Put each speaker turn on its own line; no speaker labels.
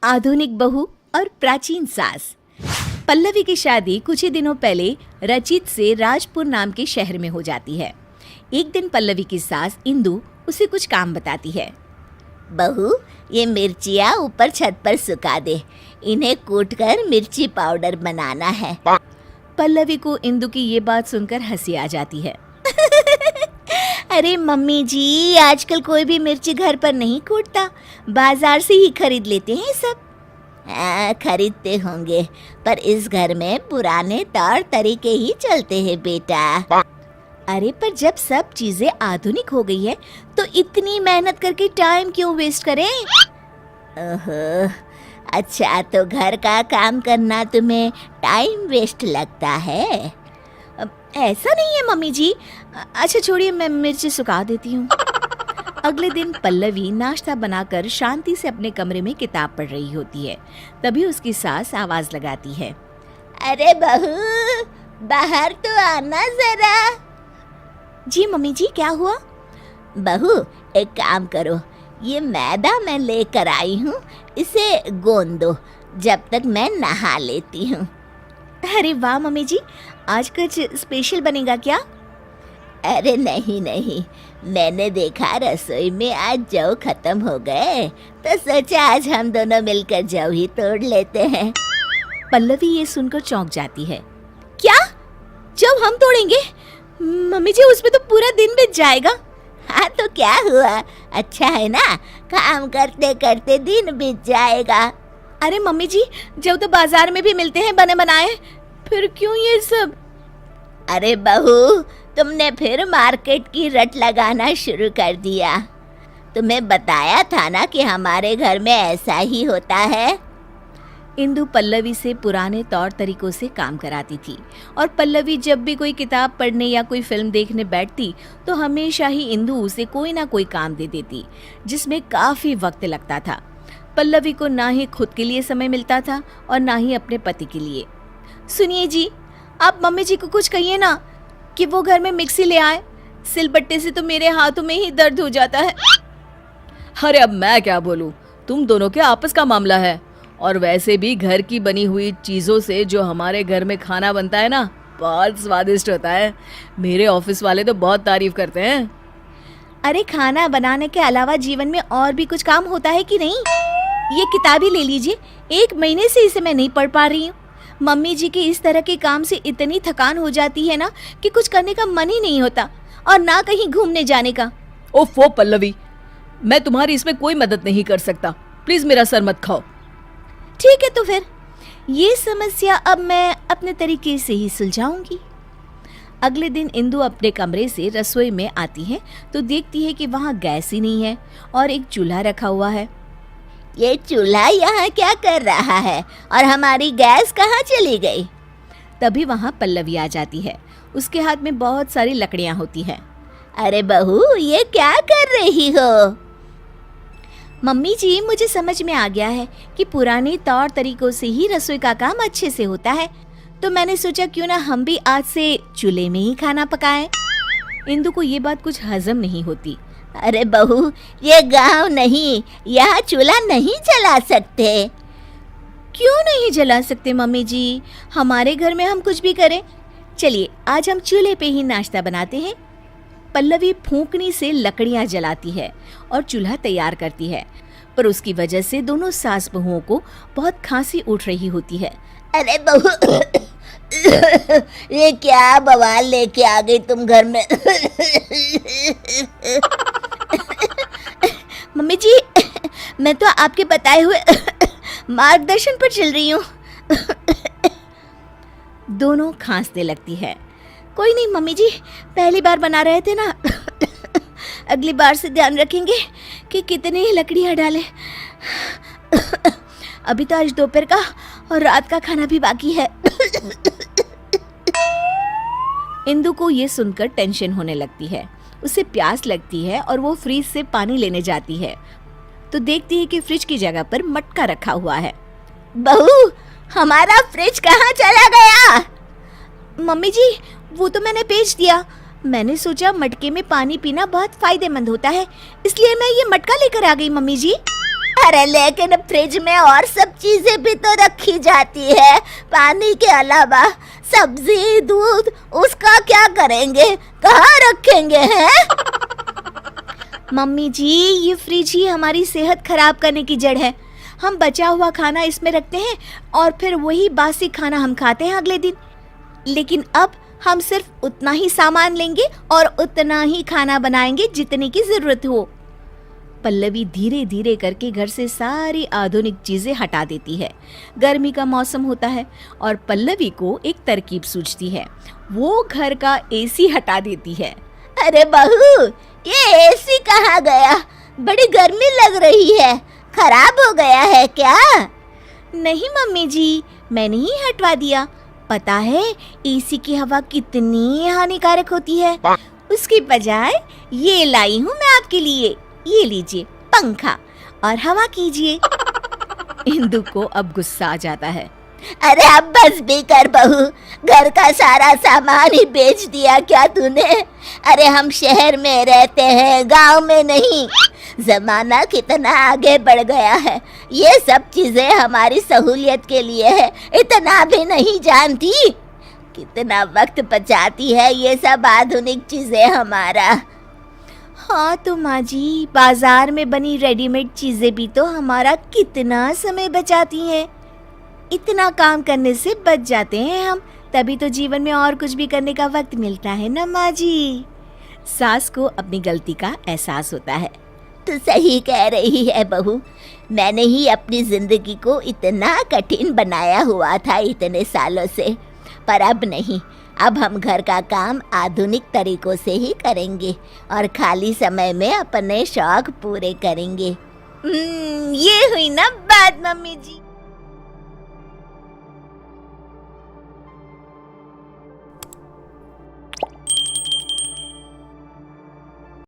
आधुनिक बहू और प्राचीन सास। पल्लवी की शादी कुछ ही दिनों पहले रचित से राजपुर नाम के शहर में हो जाती है। एक दिन पल्लवी की सास इंदु उसे कुछ काम बताती है।
बहू, ये मिर्चियाँ ऊपर छत पर सुखा दे, इन्हें कूटकर मिर्ची पाउडर बनाना है।
पल्लवी को इंदु की ये बात सुनकर हंसी आ जाती है।
अरे मम्मी जी, आजकल कोई भी मिर्ची घर पर नहीं कूटता, बाजार से ही खरीद लेते हैं सब। खरीदते होंगे, पर इस घर में पुराने तौर तरीके ही चलते हैं बेटा।
अरे पर जब सब चीजें आधुनिक हो गई है तो इतनी मेहनत करके टाइम क्यों वेस्ट करें?
ओहो, अच्छा तो घर का काम करना तुम्हें टाइम वेस्ट लगता है?
ऐसा नहीं है मम्मी जी। अच्छा छोड़िए, मैं मिर्ची सुखा देती हूँ। अगले दिन पल्लवी नाश्ता बनाकर शांति से अपने कमरे में किताब पढ़ रही होती है। तभी उसकी सास आवाज लगाती है।
अरे बहू, बाहर तो आना जरा।
जी मम्मी जी, क्या हुआ?
बहू, एक काम करो, ये मैदा मैं लेकर आई हूँ, इसे गोंद दो जब तक मैं नहा लेती हूँ।
अरे वाह मम्मी जी, आज कुछ स्पेशल बनेगा क्या?
अरे नहीं नहीं, मैंने देखा रसोई में आज जौ खत्म हो गए, तो सोचा आज हम दोनों मिलकर जौ ही तोड़ लेते हैं।
पल्लवी ये सुनकर चौंक जाती है। क्या? जौ हम तोड़ेंगे? मम्मी जी, उसमें तो पूरा दिन बीत जाएगा।
हाँ तो क्या हुआ, अच्छा है ना, काम करते करते दिन बीत जाएगा।
अरे मम्मी जी, जौ तो बाजार में भी मिलते हैं बने बनाए, फिर क्यों ये सब?
अरे बहू, तुमने फिर मार्केट की रट लगाना शुरू कर दिया। तुम्हें बताया था ना कि हमारे घर में ऐसा ही होता है।
इंदु पल्लवी से पुराने तौर तरीकों से काम कराती थी और पल्लवी जब भी कोई किताब पढ़ने या कोई फिल्म देखने बैठती तो हमेशा ही इंदु उसे कोई ना कोई काम दे देती, जिसमें काफी वक्त लगता था। पल्लवी को ना ही खुद के लिए समय मिलता था और ना ही अपने पति के लिए। सुनिए जी, आप मम्मी जी को कुछ कहिए ना कि वो घर में मिक्सी ले आए, सिलबट्टे से तो मेरे हाथों में ही दर्द हो जाता है।
अरे अब मैं क्या बोलूं, तुम दोनों के आपस का मामला है। और वैसे भी घर की बनी हुई चीज़ों से जो हमारे घर में खाना बनता है ना, बहुत स्वादिष्ट होता है। मेरे ऑफिस वाले तो बहुत तारीफ करते हैं।
अरे खाना बनाने के अलावा जीवन में और भी कुछ काम होता है कि नहीं? ये किताब ही ले लीजिए, 1 महीने से इसे मैं नहीं पढ़ पा रही हूँ। मम्मी जी के इस तरह के काम से इतनी थकान हो जाती है ना कि कुछ करने का मन ही नहीं होता और ना कहीं घूमने जाने का।
ओफो पल्लवी, मैं तुम्हारी इसमें कोई मदद नहीं कर सकता, प्लीज मेरा सर मत खाओ।
ठीक है, तो फिर ये समस्या अब मैं अपने तरीके से ही सुलझाऊंगी। अगले दिन इंदु अपने कमरे से रसोई में आती है तो देखती है कि वहाँ गैस ही नहीं है और एक चूल्हा रखा हुआ है।
ये चूल्हा यहाँ क्या कर रहा है और हमारी गैस कहाँ चली गई?
तभी वहाँ पल्लवी आ जाती है। उसके हाथ में बहुत सारी लकड़ियाँ होती हैं।
अरे बहू, ये क्या कर रही हो?
मम्मी जी, मुझे समझ में आ गया है कि पुराने तौर तरीकों से ही रसोई का काम अच्छे से होता है, तो मैंने सोचा क्यों ना हम भी आज से चूल्हे में ही खाना पकाएं। इंदु को ये बात कुछ हजम नहीं होती।
अरे बहू, ये गांव नहीं, यहाँ चूल्हा नहीं जला सकते।
क्यों नहीं जला सकते मम्मी जी? हमारे घर में हम कुछ भी करें। चलिए आज हम चूल्हे पे ही नाश्ता बनाते हैं। पल्लवी फूंकनी से लकड़ियां जलाती है और चूल्हा तैयार करती है, पर उसकी वजह से दोनों सास बहुओं को बहुत खांसी उठ रही होती है।
अरे बहू, ये क्या बवाल लेके आ गई तुम घर में?
मम्मी जी, मैं तो आपके बताए हुए मार्गदर्शन पर चल रही हूँ। दोनों खांसने लगती है। कोई नहीं मम्मी जी, पहली बार बना रहे थे ना, अगली बार से ध्यान रखेंगे कि कितनी लकड़ियाँ डालें। अभी तो आज दोपहर का और रात का खाना भी बाकी है। इंदु को ये सुनकर टेंशन होने लगती है। उसे प्यास लगती है और वो फ्रिज से पानी लेने जाती है तो देखती है कि फ्रिज की जगह पर मटका रखा हुआ है।
बहू, हमारा फ्रिज कहाँ चला गया?
मम्मी जी, वो तो मैंने बेच दिया। मैंने सोचा मटके में पानी पीना बहुत फायदेमंद होता है, इसलिए मैं ये मटका लेकर आ गई मम्मी जी।
अरे लेकिन फ्रिज में और सब चीजें भी तो रखी जाती है पानी के अलावा। सब्जी, दूध, उसका क्या करेंगे, कहाँ रखेंगे हैं?
मम्मी जी, ये फ्रिज ही हमारी सेहत खराब करने की जड़ है। हम बचा हुआ खाना इसमें रखते हैं और फिर वही बासी खाना हम खाते हैं अगले दिन। लेकिन अब हम सिर्फ उतना ही सामान लेंगे और उतना ही खाना बनाएंगे जितने की जरूरत हो। पल्लवी धीरे धीरे करके घर से सारी आधुनिक चीजें हटा देती है। गर्मी का मौसम होता है और पल्लवी को एक तरकीब सूझती है। वो घर का एसी हटा देती है।
अरे बहू, ये एसी कहाँ गया? बड़ी गर्मी लग रही है, खराब हो गया है क्या?
नहीं मम्मी जी, मैंने ही हटवा दिया। पता है एसी की हवा कितनी हानिकारक होती है। उसकी बजाय ये लाई हूँ मैं आपके लिए। ये लीजिए पंखा और हवा कीजिए। इंदु को अब गुस्सा आ जाता है।
अरे अब बस भी कर बहू, घर का सारा सामान ही बेच दिया क्या तूने? अरे हम शहर में रहते हैं, गांव में नहीं। जमाना कितना आगे बढ़ गया है, ये सब चीजें हमारी सहूलियत के लिए है, इतना भी नहीं जानती? कितना वक्त बचाती है ये सब आधुनिक चीजें हमारा।
हाँ तो माँ जी, बाजार में बनी रेडीमेड चीजें भी तो हमारा कितना समय बचाती हैं। इतना काम करने से बच जाते हैं हम, तभी तो जीवन में और कुछ भी करने का वक्त मिलता है ना माँ जी। सास को अपनी गलती का एहसास होता है।
तू सही कह रही है बहू, मैंने ही अपनी जिंदगी को इतना कठिन बनाया हुआ था इतने सालों से। पर अब नहीं, अब हम घर का काम आधुनिक तरीकों से ही करेंगे और खाली समय में अपने शौक पूरे करेंगे।
ये हुई ना बात मम्मी जी।